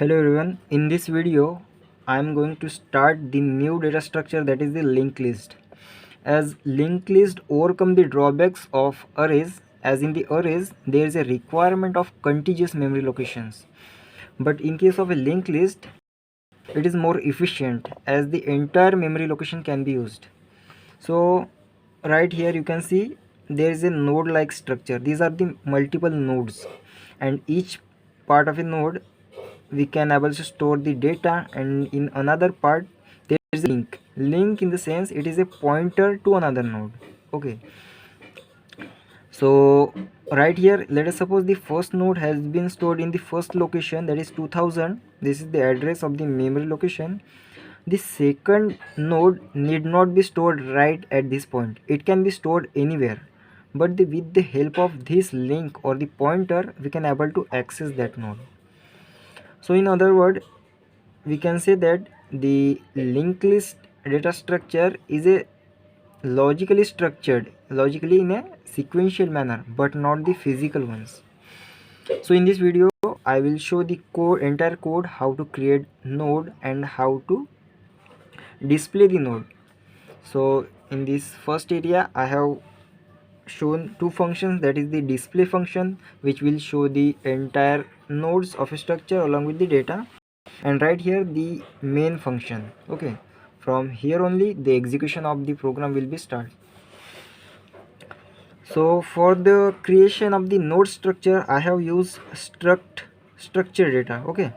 Hello everyone, in this video I am going to start the new data structure, that is the linked list. As linked list overcome the drawbacks of arrays, as in the arrays there is a requirement of contiguous memory locations, but in case of a linked list it is more efficient as the entire memory location can be used. So right here you can see there is a node like structure. These are the multiple nodes, and each part of a node we can able to store the data, and in another part there is a link in the sense it is a pointer to another node. Okay, so right here let us suppose the first node has been stored in the first location, that is 2000. This is the address of the memory location. The second node need not be stored right at this point, it can be stored anywhere, but with the help of this link or the pointer we can able to access that node. So in other words, we can say that the linked list data structure is a logically in a sequential manner, but not the physical ones. So in this video I will show the entire code, how to create node and how to display the node. So in this first area I have shown two functions, that is the display function which will show the entire nodes of a structure along with the data, and right here the main function. Okay, from here only the execution of the program will be started. So for the creation of the node structure I have used structure data. Okay,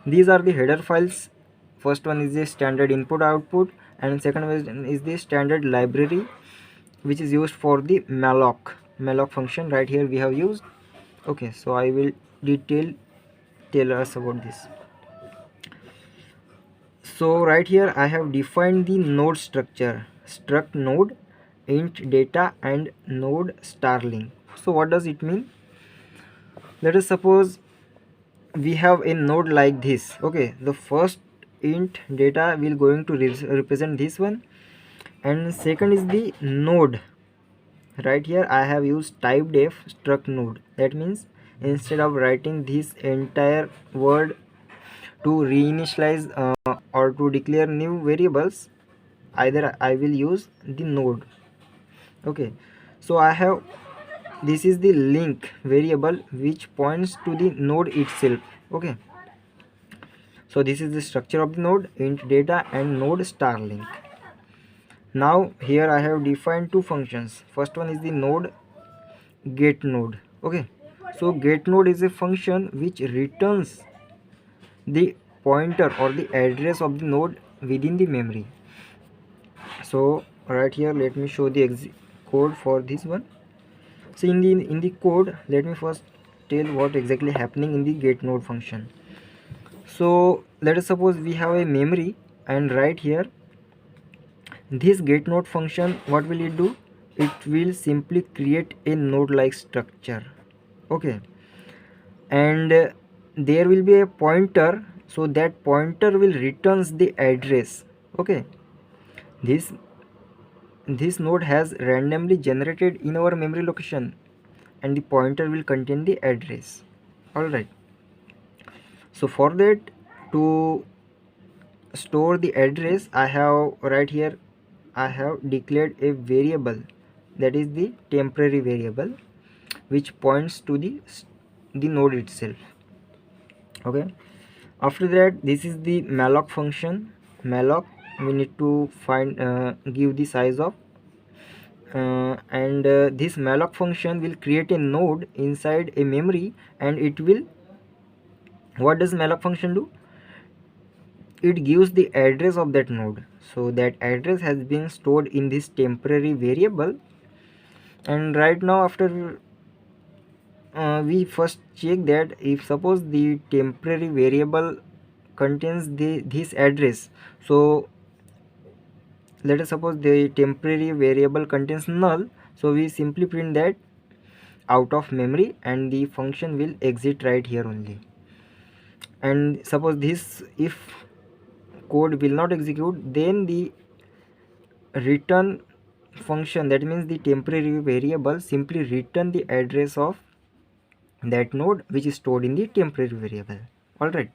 these are the header files. First one is the standard input output, and second one is the standard library which is used for the malloc function. Right here we have used. Okay, so I will tell us about this. So right here I have defined the node structure, struct node, int data, and node starling. So what does it mean? Let us suppose we have a node like this. Okay, the first int data will going to represent this one, and second is the node. Right here I have used typedef struct node. That means instead of writing this entire word to reinitialize or to declare new variables, either I will use the node. Okay, so I have, this is the link variable which points to the node itself. Okay, so this is the structure of the node, int data and node star link. Now here I have defined two functions. First one is the node get node. Okay, so get node is a function which returns the pointer or the address of the node within the memory. So right here let me show the code for this one. So in the code, let me first tell what exactly happening in the get node function. So let us suppose we have a memory, and right here this get node function, what will it do? It will simply create a node like structure. Okay, and there will be a pointer, so that pointer will returns the address. Okay, this node has randomly generated in our memory location, and the pointer will contain the address. All right, so for that, to store the address, I have right here I have declared a variable, that is the temporary variable, which points to the node itself. Okay, after that, this is the malloc function. Malloc, we need to find give the size of and this malloc function will create a node inside a memory, and it will, what does malloc function do? It gives the address of that node, so that address has been stored in this temporary variable. And right now, after we first check that if suppose the temporary variable contains this address, so let us suppose the temporary variable contains null, so we simply print that out of memory, and the function will exit right here only. And suppose this, if code will not execute, then the return function, that means the temporary variable, simply return the address of that node which is stored in the temporary variable. All right,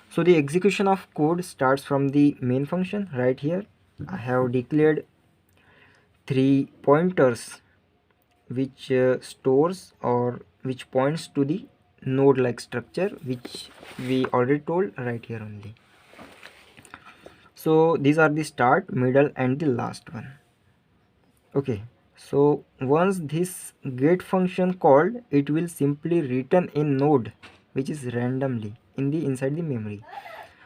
So the execution of code starts from the main function. Right here I have declared 3 pointers which stores or which points to the node like structure, which we already told right here only. So these are the start, middle and the last one. Okay, so once this get function called, it will simply return a node which is randomly in the inside the memory.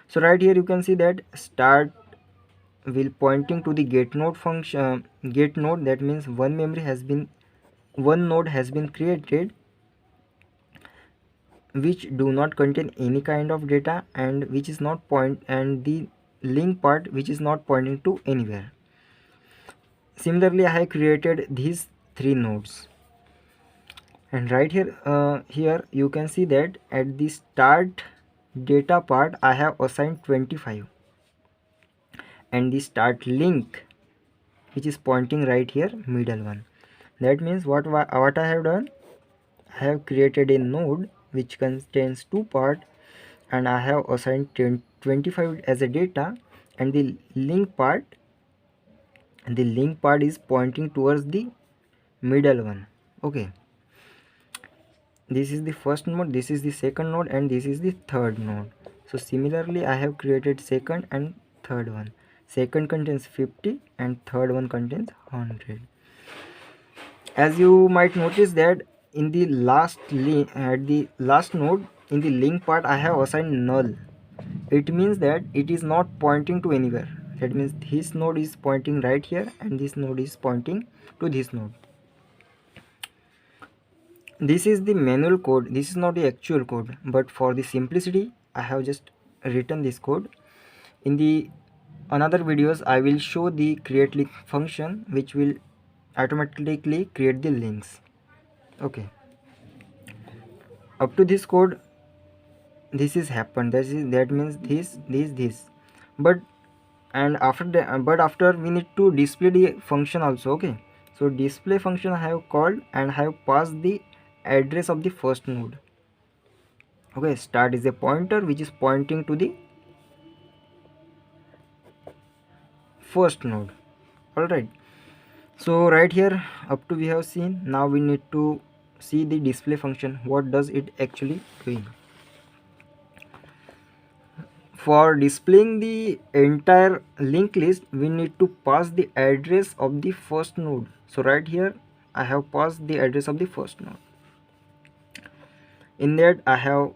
So right here you can see that start will pointing to the get node function, get node, that means one node has been created which do not contain any kind of data and which is not point, and the link part which is not pointing to anywhere. Similarly I have created these 3 nodes, and right here you can see that at the start data part I have assigned 25, and the start link which is pointing right here middle one. That means what I have done, I have created a node which contains 2 parts, and I have assigned 25 as a data, and the link part is pointing towards the middle one. Okay, this is the first node, this is the second node, and this is the third node. So similarly I have created second and third one. Second contains 50 and third one contains 100. As you might notice that in the at the last node in the link part I have assigned null. It means that it is not pointing to anywhere. That means this node is pointing right here and this node is pointing to this node. This is the manual code, this is not the actual code, but for the simplicity I have just written this code. In the another videos I will show the create link function which will automatically create the links. Okay, up to this code this is happened, that means this, but and after that, but after we need to display the function also. Okay, so display function I have called and I have passed the address of the first node. Okay, start is a pointer which is pointing to the first node. All right, so right here up to we have seen. Now we need to see the display function, what does it actually doing. For displaying the entire linked list we need to pass the address of the first node. So right here I have passed the address of the first node. In that I have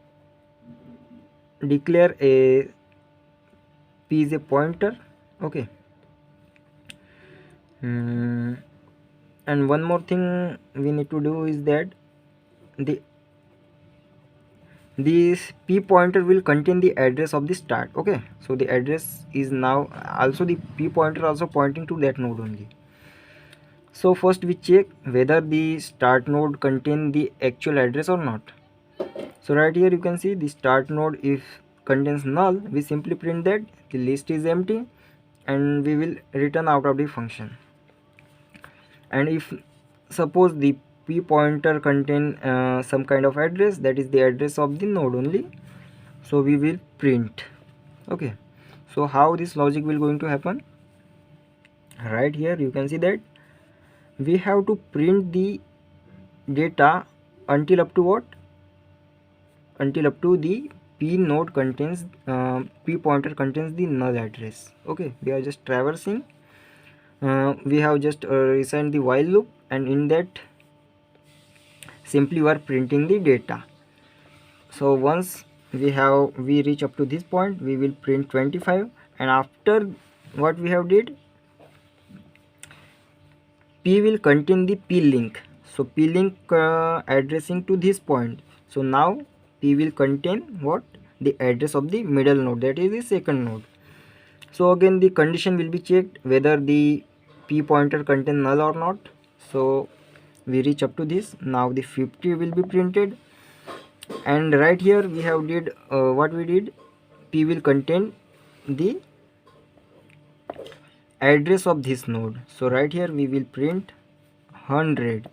declare a p is a pointer. Okay, and one more thing we need to do is that this p pointer will contain the address of the start. Okay, so the address is now also the p pointer also pointing to that node only. So first we check whether the start node contain the actual address or not. So right here you can see the start node, if contains null we simply print that the list is empty and we will return out of the function. And if suppose the p pointer contain some kind of address, that is the address of the node only, so we will print. Okay, so how this logic will going to happen, right here you can see that we have to print the data until up to what, until up to the p node contains p pointer contains the null address. Okay, we are just traversing, we have just resigned the while loop, and in that simply we are printing the data. So once we reach up to this point we will print 25, and after what we have did, p will contain the p link. So p link addressing to this point, so now p will contain what, the address of the middle node, that is the second node. So again the condition will be checked whether the p pointer contain null or not. So we reach up to this, now the 50 will be printed, and right here we have did what we did, p will contain the address of this node. So right here we will print 100.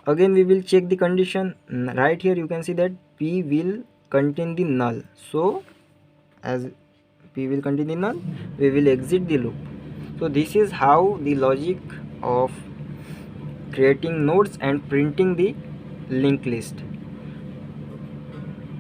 Again we will check the condition, right here you can see that p will contain the null, so as p will continue null, we will exit the loop. So this is how the logic of creating nodes and printing the linked list.